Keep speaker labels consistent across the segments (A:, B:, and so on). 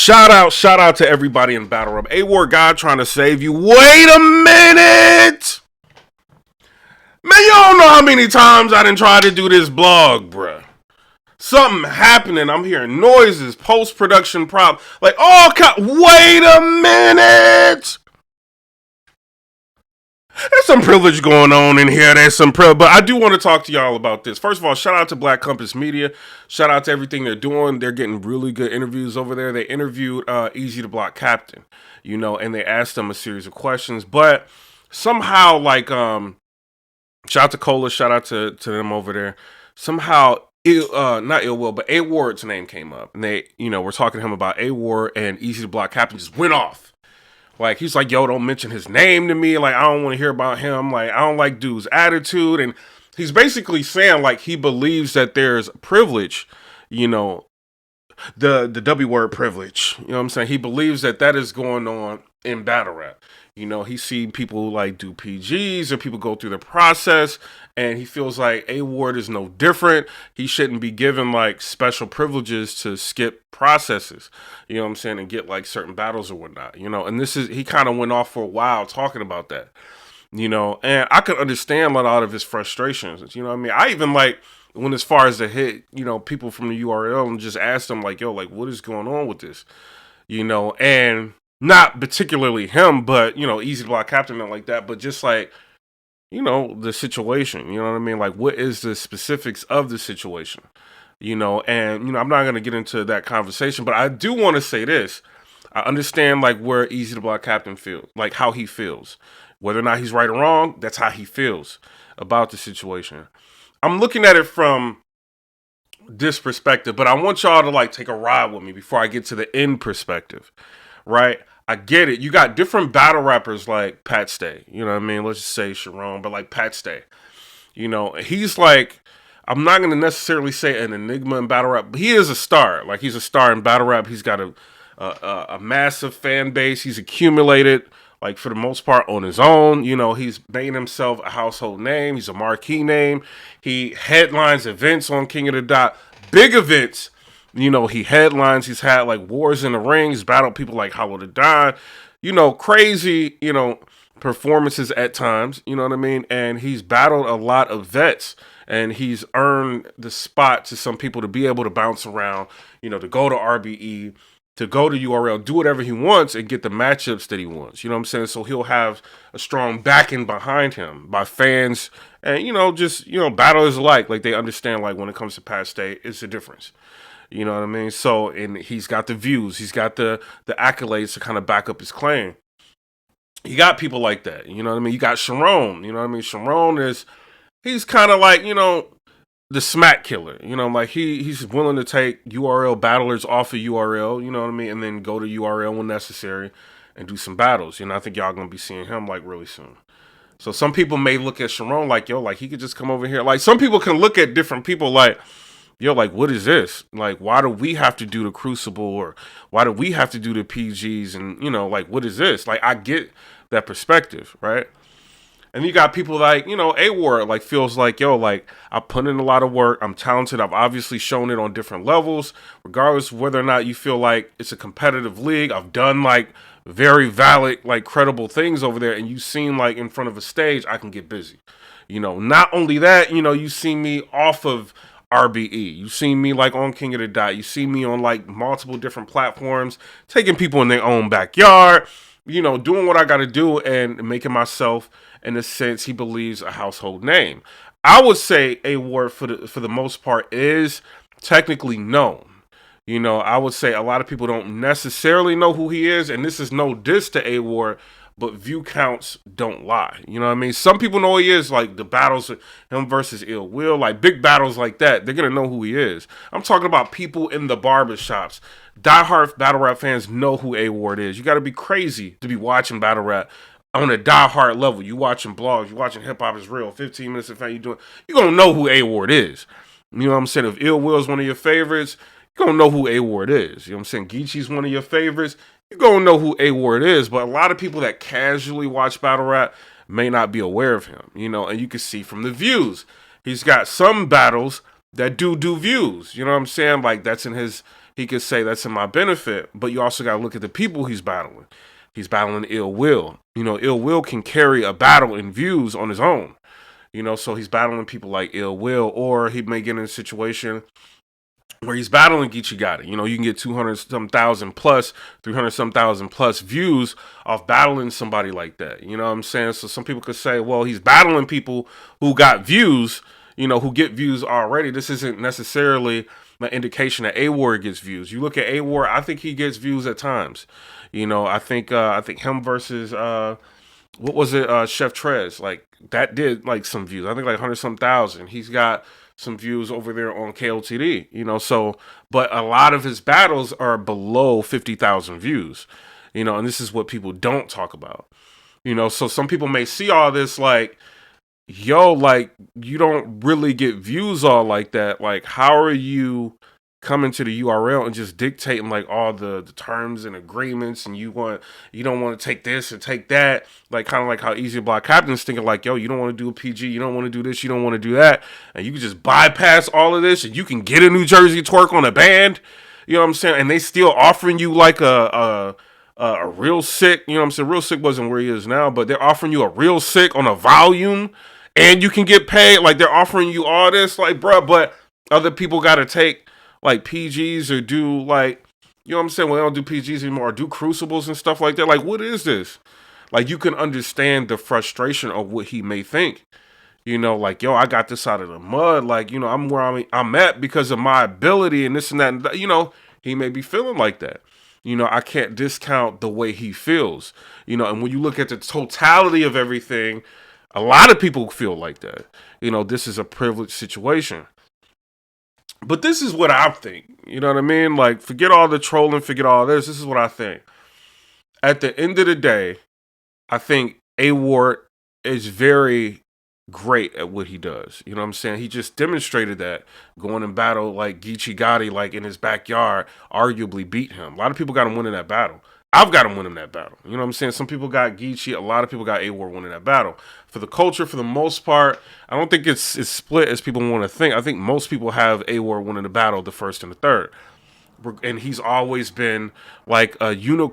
A: Shout out to everybody in Battle Rap. A-Ward God trying to save you. Wait a minute! Man, you don't know how many times I done tried to do this blog, bruh. Something happening. I'm hearing noises, post-production problem. Like, wait a minute! There's some privilege going on in here. There's some privilege. But I do want to talk to y'all about this. First of all, shout out to Black Compass Media. Shout out to everything they're doing. They're getting really good interviews over there. They interviewed EAZY the Block Captain, and they asked them a series of questions. But somehow, shout out to Cola, shout out to them over there. Somehow, not ill will, but A-Ward's name came up. And they, we're talking to him about A-Ward, and EAZY the Block Captain just went off. Like, he's like, yo, don't mention his name to me. Like, I don't want to hear about him. Like, I don't like dude's attitude. And he's basically saying, like, he believes that there's privilege, the W word privilege. You know what I'm saying? He believes that is going on in battle rap. He's seen people, like, do PGs or people go through the process. And he feels like A-Ward is no different. He shouldn't be given, like, special privileges to skip processes, you know what I'm saying, and get, like, certain battles or whatnot, And he kind of went off for a while talking about that, And I could understand a lot of his frustrations, you know what I mean? I even, like, when as far as the hit, people from the URL and just asked them, like, yo, like, what is going on with this, And not particularly him, but, EAZY the Block Captain and like that, but just, like, the situation, you know what I mean? Like, what is the specifics of the situation, and, I'm not going to get into that conversation, but I do want to say this. I understand, like, where EAZY the Block Captain feels, like, how he feels. Whether or not he's right or wrong, that's how he feels about the situation. I'm looking at it from this perspective, but I want y'all to, like, take a ride with me before I get to the end perspective, right? I get it. You got different battle rappers like Pat Stay. You know what I mean? Let's just say Sharon, but like Pat Stay. He's like, I'm not going to necessarily say an enigma in battle rap, but he is a star. Like, he's a star in battle rap. He's got a massive fan base. He's accumulated, like, for the most part, on his own. He's made himself a household name. He's a marquee name. He headlines events on King of the Dot. Big events. He headlines, he's had, like, Wars in the Ring, he's battled people like Hollow to Don, crazy, performances at times, you know what I mean? And he's battled a lot of vets, and he's earned the spot to some people to be able to bounce around, to go to RBE, to go to URL, do whatever he wants and get the matchups that he wants, you know what I'm saying? So he'll have a strong backing behind him by fans, and, battlers alike, like, they understand, like, when it comes to Pat Stay, it's a difference. You know what I mean? So, and he's got the views. He's got the accolades to kind of back up his claim. You got people like that. You know what I mean? You got Sharon. You know what I mean? Sharon he's kind of like, the smack killer. Like, he's willing to take URL battlers off of URL, you know what I mean? And then go to URL when necessary and do some battles. I think y'all going to be seeing him, like, really soon. So some people may look at Sharon like, yo, like, he could just come over here. Like, some people can look at different people like, yo, like, what is this? Like, why do we have to do the Crucible, or why do we have to do the PGs? And, like, what is this? Like, I get that perspective, right? And you got people like, A-Ward, like, feels like, yo, like, I put in a lot of work. I'm talented. I've obviously shown it on different levels, regardless of whether or not you feel like it's a competitive league. I've done, like, very valid, like, credible things over there. And you seem like in front of a stage, I can get busy. Not only that, you see me off of RBE. You see me, like, on King of the Dot. You see me on, like, multiple different platforms, taking people in their own backyard, doing what I got to do and making myself, in a sense, he believes, a household name. I would say A-Ward, for the most part, is technically known. I would say a lot of people don't necessarily know who he is, and this is no diss to A-Ward, but view counts don't lie. You know what I mean? Some people know who he is, like the battles, him versus Ill Will, like big battles like that. They're going to know who he is. I'm talking about people in the barbershops. Diehard battle rap fans know who A-Ward is. You got to be crazy to be watching battle rap on a diehard level. You watching blogs, you watching Hip Hop Is Real, 15 Minutes of Fame, you're going to know who A-Ward is. You know what I'm saying? If Ill Will is one of your favorites, you're going to know who A-Ward is. You know what I'm saying? Geechee's one of your favorites. You're going to know who A-Ward is, but a lot of people that casually watch battle rap may not be aware of him, and you can see from the views. He's got some battles that do views, you know what I'm saying? Like, that's in his, he could say that's in my benefit, but you also got to look at the people he's battling. He's battling ill will. You know, ill will can carry a battle in views on his own. You know, so he's battling people like ill will, or he may get in a situation where he's battling Geechee Gotti. You know, you can get 200 some thousand plus, 300 some thousand plus views off battling somebody like that. You know what I'm saying? So some people could say, well, he's battling people who got views, you know, who get views already. This isn't necessarily an indication that A-War gets views. You look at A-War, I think he gets views at times. You know, I think him versus what was it, Chef Trez, like that did like some views. I think like 100 some thousand. He's got some views over there on KOTD, you know, so, but a lot of his battles are below 50,000 views, you know, and this is what people don't talk about, you know, so some people may see all this like, yo, like, you don't really get views all like that, like, how are you coming to the URL and just dictating like all the terms and agreements, and you don't want to take this and take that, like kind of like how Easy Block Captain's thinking like, yo, you don't want to do a PG, you don't want to do this, you don't want to do that, and you can just bypass all of this and you can get a New Jersey twerk on a band, you know what I'm saying, and they still offering you like a real sick, you know what I'm saying, real sick wasn't where he is now, but they're offering you a real sick on a volume and you can get paid, like they're offering you all this, like, bruh, but other people got to take like PGs or do like, you know what I'm saying, well, they don't do PGs anymore, or do crucibles and stuff like that. Like, what is this? Like, you can understand the frustration of what he may think. You know, like, yo, I got this out of the mud. Like, you know, I'm where I'm at because of my ability and this and that. And you know, he may be feeling like that. You know, I can't discount the way he feels. You know, and when you look at the totality of everything, a lot of people feel like that. You know, this is a privileged situation. But this is what I think. You know what I mean? Like, forget all the trolling, forget all this. This is what I think. At the end of the day, I think A-Ward is very great at what he does. You know what I'm saying? He just demonstrated that going in battle like Geechee Gotti, like in his backyard, arguably beat him. A lot of people got him winning that battle. I've got him winning that battle. You know what I'm saying? Some people got Geechee. A lot of people got A-Ward winning that battle. For the culture, for the most part, I don't think it's split as people want to think. I think most people have A-Ward winning the battle, the first and the third. And he's always been like a the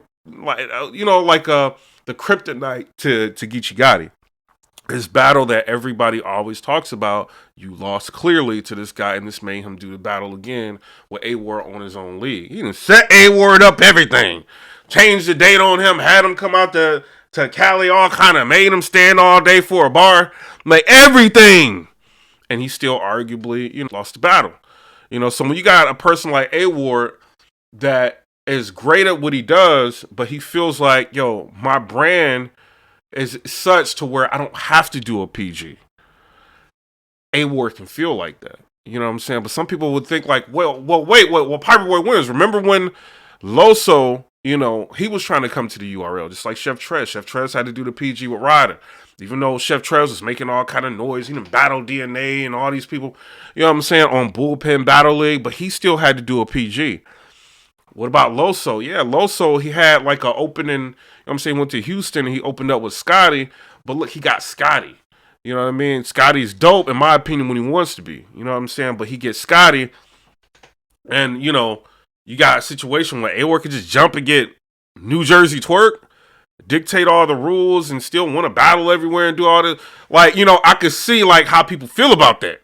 A: kryptonite to Geechee Gotti. This battle that everybody always talks about, you lost clearly to this guy, and this made him do the battle again with A-Ward on his own league. He done set A-Ward up everything. Changed the date on him, had him come out to Cali, all kind of made him stand all day for a bar, like everything. And he still arguably, you know, lost the battle. You know, so when you got a person like A-Ward that is great at what he does, but he feels like, yo, my brand is such to where I don't have to do a PG. A-Ward can feel like that. You know what I'm saying? But some people would think like, well, PIPERBOY wins. Remember when Loso, you know, he was trying to come to the URL, just like Chef Trez. Chef Trez had to do the PG with Ryder. Even though Chef Trez was making all kind of noise, he done battle DNA and all these people, you know what I'm saying, on Bullpen Battle League, but he still had to do a PG. What about Loso? Yeah, Loso, he had like an opening, you know what I'm saying, went to Houston and he opened up with Scotty, but look, he got Scotty. You know what I mean? Scotty's dope, in my opinion, when he wants to be. You know what I'm saying? But he gets Scotty, and, you know, you got a situation where A-Ward could just jump and get New Jersey twerk, dictate all the rules, and still want to battle everywhere and do all this. Like, you know, I could see, like, how people feel about that.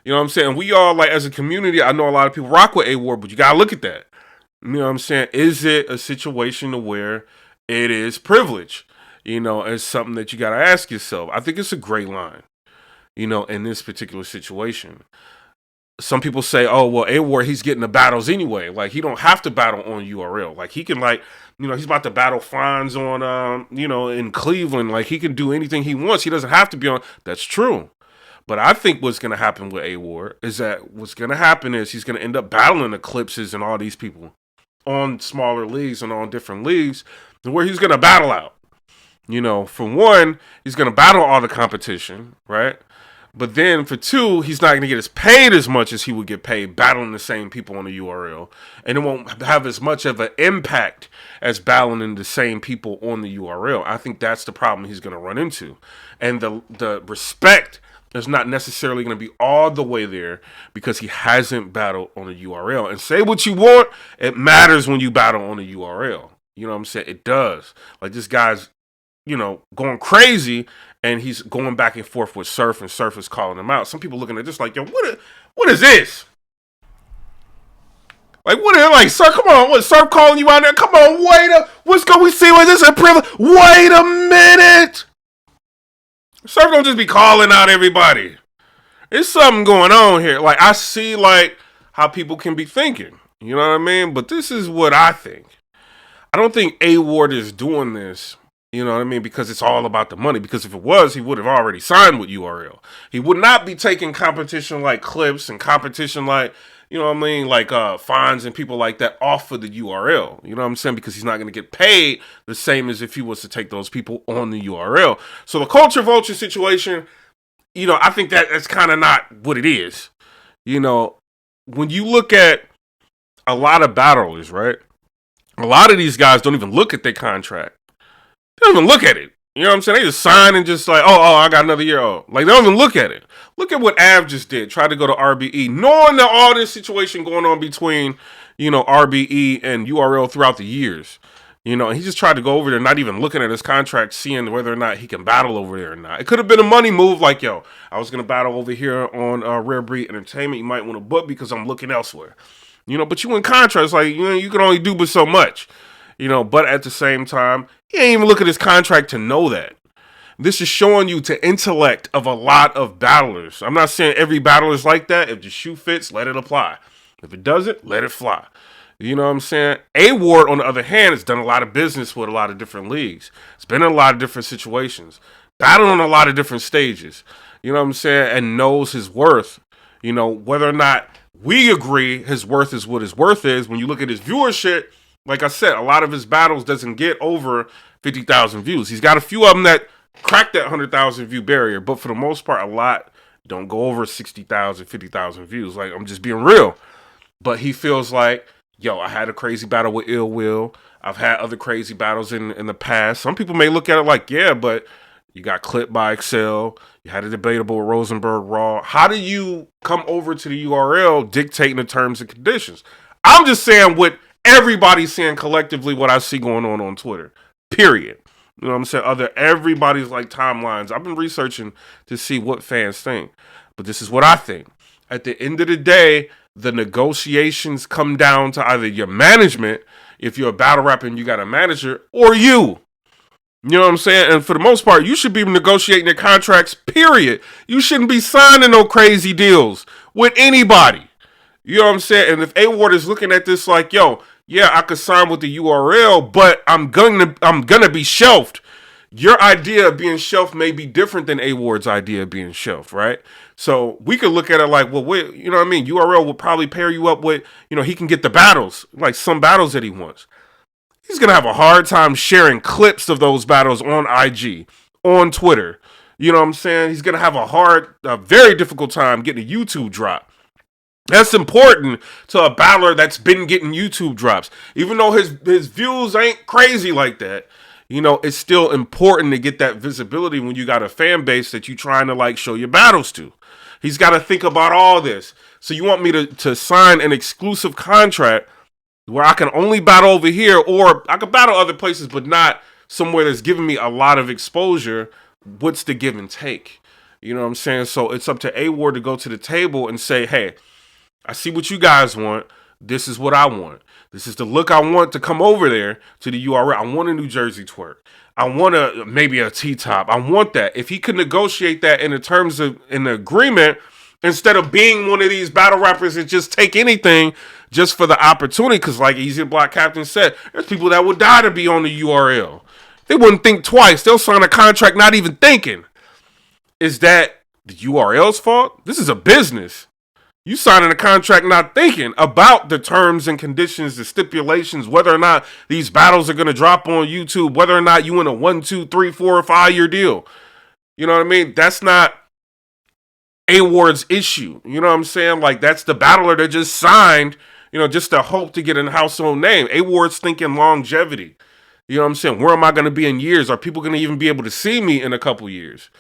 A: You know what I'm saying? We all, like, as a community, I know a lot of people rock with A-Ward, but you got to look at that. You know what I'm saying? Is it a situation where it is privilege? You know, it's something that you got to ask yourself. I think it's a great line, you know, in this particular situation. Some people say, oh, well, A-Ward, he's getting the battles anyway. Like, he don't have to battle on URL. Like, he can, like, you know, he's about to battle Franz on, you know, in Cleveland. Like, he can do anything he wants. He doesn't have to be on. That's true. But I think what's going to happen with A-Ward is that what's going to happen is he's going to end up battling Eclipses and all these people on smaller leagues and on different leagues where he's going to battle out. You know, for one, he's going to battle all the competition, right? But then for two, he's not going to get as paid as much as he would get paid battling the same people on the URL. And it won't have as much of an impact as battling the same people on the URL. I think that's the problem he's going to run into. And the respect is not necessarily going to be all the way there because he hasn't battled on a URL. And say what you want, it matters when you battle on a URL. You know what I'm saying? It does. Like, this guy's, going crazy, and he's going back and forth with Surf, and Surf is calling him out. Some people looking at this like, yo, what is this? Like, what is it? Like, sir, come on, what, Surf calling you out there? Come on, what's going, we see what this is a privilege. Wait a minute. Surf don't just be calling out everybody. There's something going on here. Like, I see, like, how people can be thinking. You know what I mean? But this is what I think. I don't think A Ward is doing this, you know what I mean, because it's all about the money. Because if it was, he would have already signed with URL. He would not be taking competition like Clips and competition like, you know what I mean, like Fonz and people like that off of the URL. You know what I'm saying? Because he's not going to get paid the same as if he was to take those people on the URL. So the culture vulture situation, I think that's kind of not what it is. When you look at a lot of battlers, right? A lot of these guys don't even look at their contract. They don't even look at it. You know what I'm saying? They just sign and just like, oh, I got another year. Oh, like, they don't even look at it. Look at what Av just did. Tried to go to RBE, knowing that all this situation going on between, RBE and URL throughout the years. And he just tried to go over there, not even looking at his contract, seeing whether or not he can battle over there or not. It could have been a money move, like, yo, I was going to battle over here on Rare Breed Entertainment. You might want to book because I'm looking elsewhere. But you in contracts, like, you can only do but so much. But at the same time, he ain't even look at his contract to know that. This is showing you the intellect of a lot of battlers. I'm not saying every battler is like that. If the shoe fits, let it apply. If it doesn't, let it fly. You know what I'm saying? A Ward, on the other hand, has done a lot of business with a lot of different leagues. It's been in a lot of different situations. Battled on a lot of different stages. You know what I'm saying? And knows his worth. Whether or not we agree his worth is what his worth is, when you look at his viewership, like I said, a lot of his battles doesn't get over 50,000 views. He's got a few of them that crack that 100,000 view barrier, but for the most part, a lot don't go over 60,000, 50,000 views. Like, I'm just being real. But he feels like, yo, I had a crazy battle with Ill Will. I've had other crazy battles in the past. Some people may look at it like, yeah, but you got clipped by Excel. You had a debatable with Rosenberg Raw. How do you come over to the URL dictating the terms and conditions? I'm just saying what everybody's saying collectively, what I see going on Twitter. Period. You know what I'm saying? Everybody's like timelines. I've been researching to see what fans think. But this is what I think. At the end of the day, the negotiations come down to either your management, if you're a battle rapper and you got a manager, or you. You know what I'm saying? And for the most part, you should be negotiating your contracts, period. You shouldn't be signing no crazy deals with anybody. You know what I'm saying? And if A Ward is looking at this like, yo, yeah, I could sign with the URL, but I'm gonna be shelved. Your idea of being shelved may be different than A Ward's idea of being shelved, right? So we could look at it like, well, wait, you know what I mean? URL will probably pair you up with, he can get the battles, like some battles that he wants. He's gonna have a hard time sharing clips of those battles on IG, on Twitter. You know what I'm saying? He's gonna have a very difficult time getting a YouTube drop. That's important to a battler that's been getting YouTube drops. Even though his views ain't crazy like that, it's still important to get that visibility when you got a fan base that you trying to like show your battles to. He's got to think about all this. So you want me to sign an exclusive contract where I can only battle over here, or I can battle other places, but not somewhere that's giving me a lot of exposure? What's the give and take? You know what I'm saying? So it's up to A Ward to go to the table and say, hey, I see what you guys want. This is what I want. This is the look I want to come over there to the URL. I want a New Jersey twerk. I want maybe a T-top. I want that. If he could negotiate that in the terms of an agreement, instead of being one of these battle rappers that just take anything just for the opportunity, because like EAZY the Block Captain said, there's people that would die to be on the URL. They wouldn't think twice. They'll sign a contract not even thinking. Is that the URL's fault? This is a business. You signing a contract not thinking about the terms and conditions, the stipulations, whether or not these battles are going to drop on YouTube, whether or not you in a 1, 2, 3, 4, or 5 year deal. You know what I mean? That's not A Ward's issue. You know what I'm saying? Like, that's the battler that just signed, just to hope to get a household name. A Ward's thinking longevity. You know what I'm saying? Where am I going to be in years? Are people going to even be able to see me in a couple years?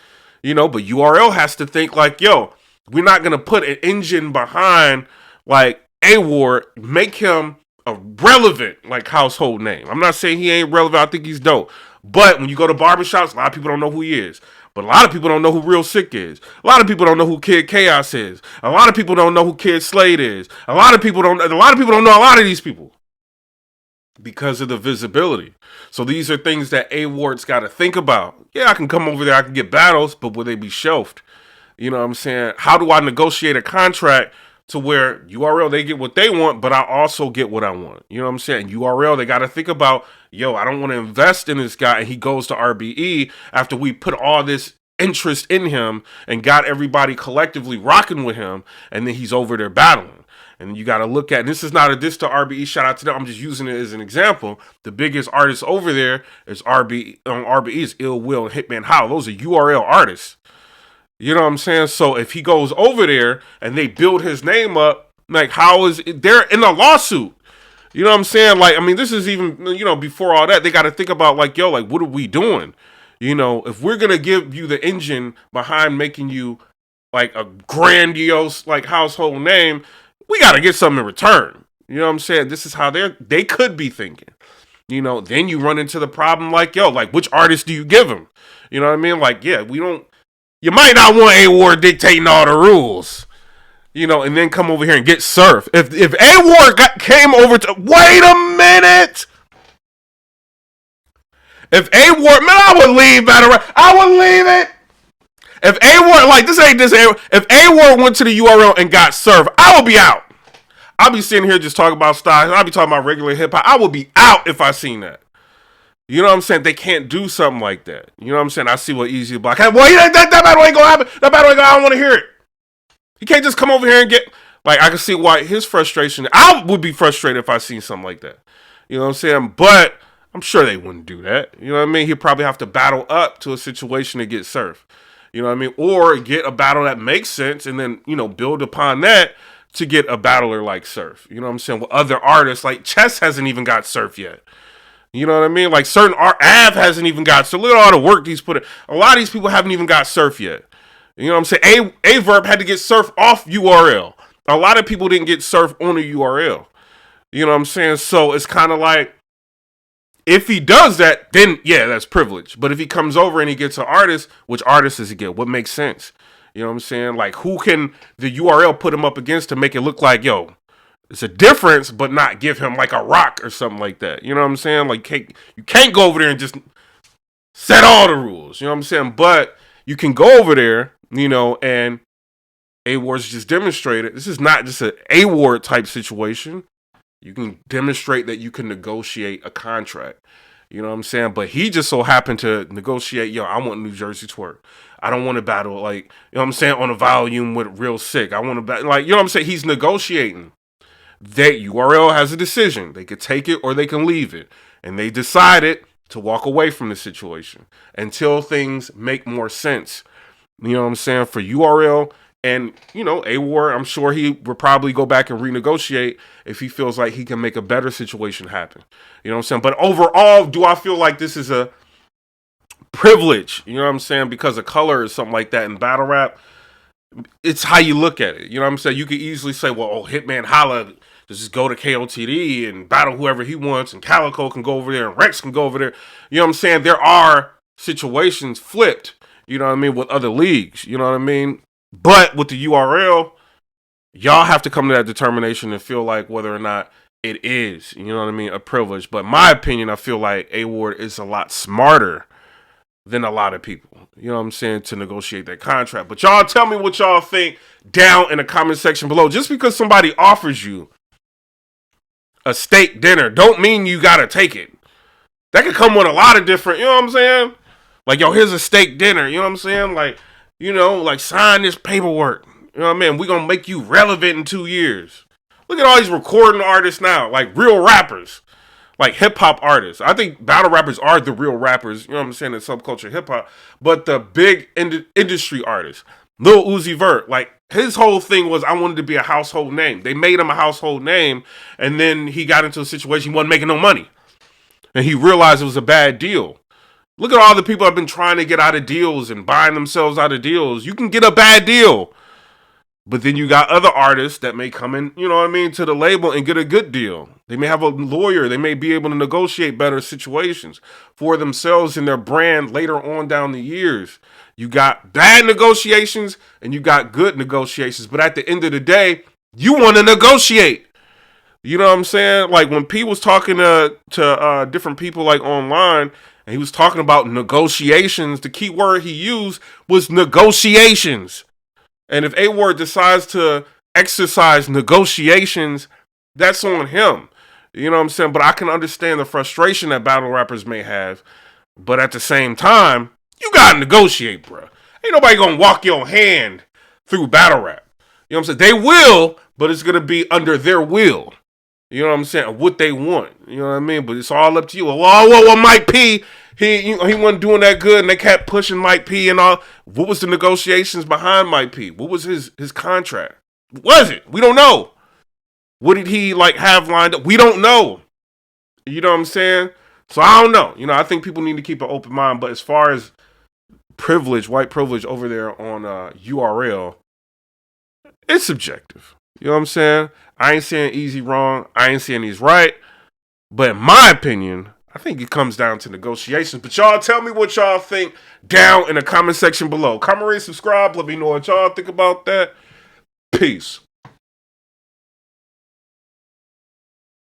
A: you know, but URL has to think like, yo, we're not going to put an engine behind like A Ward, make him a relevant like household name. I'm not saying he ain't relevant. I think he's dope. But when you go to barbershops, a lot of people don't know who he is. But a lot of people don't know who Real Sick is. A lot of people don't know who Kid Chaos is. A lot of people don't know who Kid Slade is. A lot of people don't know a lot of these people because of the visibility. So these are things that A Ward's got to think about. Yeah, I can come over there, I can get battles, but will they be shelved? You know what I'm saying? How do I negotiate a contract to where URL, they get what they want, but I also get what I want? You know what I'm saying? URL, they got to think about, yo, I don't want to invest in this guy, and he goes to RBE after we put all this interest in him and got everybody collectively rocking with him, and then he's over there battling. And you got to look at, and this is not a diss to RBE, shout out to them, I'm just using it as an example. The biggest artist over there is RBE, is Ill Will and Hitman Holla. Those are URL artists. You know what I'm saying? So if he goes over there and they build his name up, like how is it, they're in a lawsuit. You know what I'm saying? Like, I mean, this is even, you know, before all that, they got to think about like, yo, like, what are we doing? You know, if we're going to give you the engine behind making you like a grandiose, like household name, we got to get something in return. You know what I'm saying? This is how they could be thinking. You know, then you run into the problem like, yo, like, which artist do you give them? You know what I mean? Like, yeah, you might not want A Ward dictating all the rules. You know, and then come over here and get Surf. If A Ward came over to, wait a minute. If A Ward, man, I would leave Battle Rap. I would leave it. If A Ward, like, this ain't this A Ward. If A Ward went to the URL and got Surf, I would be out. I'll be sitting here just talking about styles. I'll be talking about regular hip hop. I would be out if I seen that. You know what I'm saying? They can't do something like that. You know what I'm saying? I see what EAZY Block. Well, that battle ain't gonna happen. That battle ain't gonna, I don't want to hear it. He can't just come over here and get, like, I can see why his frustration. I would be frustrated if I seen something like that. You know what I'm saying? But I'm sure they wouldn't do that. You know what I mean? He'd probably have to battle up to a situation to get Surf. You know what I mean? Or get a battle that makes sense and then, you know, build upon that to get a battler like Surf. You know what I'm saying? With other artists, like Chess hasn't even got Surf yet. You know what I mean? Like certain art, Av hasn't even got. So look at all the work he's put in. A lot of these people haven't even got Surf yet. You know what I'm saying? Averb had to get Surf off URL. A lot of people didn't get Surf on the URL. You know what I'm saying? So it's kind of like, if he does that, then yeah, that's privilege. But if he comes over and he gets an artist, which artist does he get? What makes sense? You know what I'm saying? Like, who can the URL put him up against to make it look like, yo, it's a difference, but not give him like a rock or something like that. You know what I'm saying? Like, you can't go over there and just set all the rules. You know what I'm saying? But you can go over there, you know, and A Ward's just demonstrated. This is not just an A Ward type situation. You can demonstrate that you can negotiate a contract. You know what I'm saying? But he just so happened to negotiate, yo, I want New Jersey Twerk. I don't want to battle, like, you know what I'm saying, on a volume with Real Sick. I want to battle, like, you know what I'm saying? He's negotiating. That URL has a decision. They could take it or they can leave it. And they decided to walk away from the situation until things make more sense. You know what I'm saying? For URL and, you know, A Ward, I'm sure he would probably go back and renegotiate if he feels like he can make a better situation happen. You know what I'm saying? But overall, do I feel like this is a privilege? You know what I'm saying? Because of color or something like that in battle rap. It's how you look at it. You know what I'm saying? You could easily say, well, oh, Hitman Holla, just go to KOTD and battle whoever he wants, and Calico can go over there, and Rex can go over there. You know what I'm saying? There are situations flipped, you know what I mean, with other leagues. You know what I mean? But with the URL, y'all have to come to that determination and feel like whether or not it is, you know what I mean, a privilege. But in my opinion, I feel like A Ward is a lot smarter than a lot of people, you know what I'm saying, to negotiate that contract. But y'all tell me what y'all think down in the comment section below. Just because somebody offers you a steak dinner don't mean you gotta take it. That could come with a lot of different, you know what I'm saying? Like, yo, here's a steak dinner, you know what I'm saying? Like, you know, like, sign this paperwork. You know what I mean? We're gonna make you relevant in 2 years. Look at all these recording artists now, like real rappers. Like hip-hop artists. I think battle rappers are the real rappers, you know what I'm saying, in subculture hip-hop. But the big industry artists, Lil Uzi Vert, like, his whole thing was, I wanted to be a household name. They made him a household name, and then he got into a situation he wasn't making no money. And he realized it was a bad deal. Look at all the people that have been trying to get out of deals and buying themselves out of deals. You can get a bad deal. But then you got other artists that may come in, you know what I mean, to the label and get a good deal. They may have a lawyer. They may be able to negotiate better situations for themselves and their brand later on down the years. You got bad negotiations and you got good negotiations. But at the end of the day, you want to negotiate. You know what I'm saying? Like when P was talking to different people like online, and he was talking about negotiations, the key word he used was negotiations. And if A Ward decides to exercise negotiations, that's on him. You know what I'm saying? But I can understand the frustration that battle rappers may have. But at the same time, you gotta negotiate, bro. Ain't nobody gonna walk your hand through battle rap. You know what I'm saying? They will, but it's gonna be under their will. You know what I'm saying? What they want. You know what I mean? But it's all up to you. Well, Mike P, he wasn't doing that good, and they kept pushing Mike P and all. What was the negotiations behind Mike P? What was his contract? What was it? We don't know. What did he like have lined up? We don't know. You know what I'm saying? So I don't know. You know, I think people need to keep an open mind. But as far as privilege, white privilege over there on URL, it's subjective. You know what I'm saying? I ain't saying EAZY wrong. I ain't saying he's right. But in my opinion, I think it comes down to negotiations. But y'all tell me what y'all think down in the comment section below. Comment, rate, subscribe. Let me know what y'all think about that. Peace.